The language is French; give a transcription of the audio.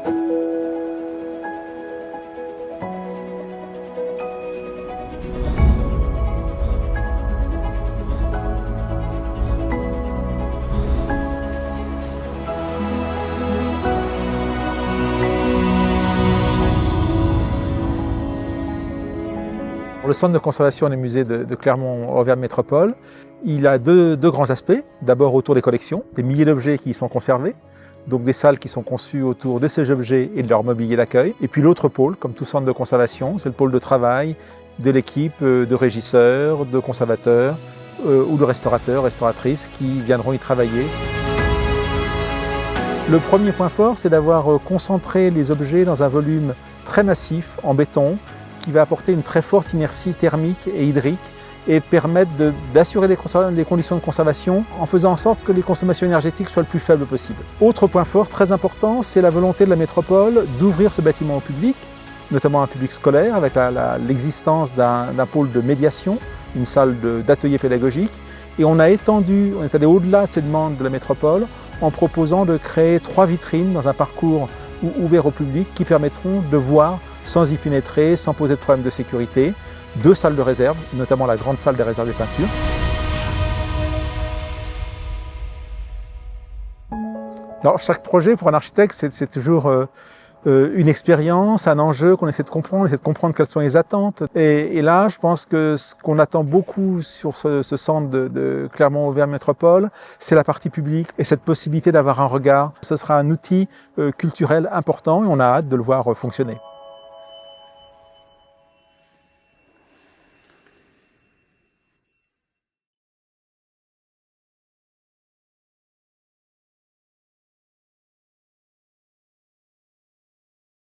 Le centre de conservation des musées de Clermont-Auvergne Métropole, il a deux grands aspects. D'abord autour des collections, des milliers d'objets qui y sont conservés, donc des salles qui sont conçues autour de ces objets et de leur mobilier d'accueil. Et puis l'autre pôle, comme tout centre de conservation, c'est le pôle de travail de l'équipe de régisseurs, de conservateurs ou de restaurateurs, restauratrices qui viendront y travailler. Le premier point fort, c'est d'avoir concentré les objets dans un volume très massif en béton, qui va apporter une très forte inertie thermique et hydrique et permettre d'assurer les conditions de conservation en faisant en sorte que les consommations énergétiques soient le plus faibles possible. Autre point fort très important, c'est la volonté de la métropole d'ouvrir ce bâtiment au public, notamment un public scolaire avec l'existence d'un pôle de médiation, une salle d'atelier pédagogique. Et on est allé au-delà de ces demandes de la métropole en proposant de créer 3 vitrines dans un parcours ouvert au public qui permettront de voir sans y pénétrer, sans poser de problème de sécurité, 2 salles de réserve, notamment la grande salle des réserves des peintures. Alors, chaque projet pour un architecte, c'est toujours une expérience, un enjeu qu'on essaie de comprendre quelles sont les attentes. Et là, je pense que ce qu'on attend beaucoup sur ce centre de Clermont-Auvergne Métropole, c'est la partie publique et cette possibilité d'avoir un regard. Ce sera un outil culturel important et on a hâte de le voir fonctionner.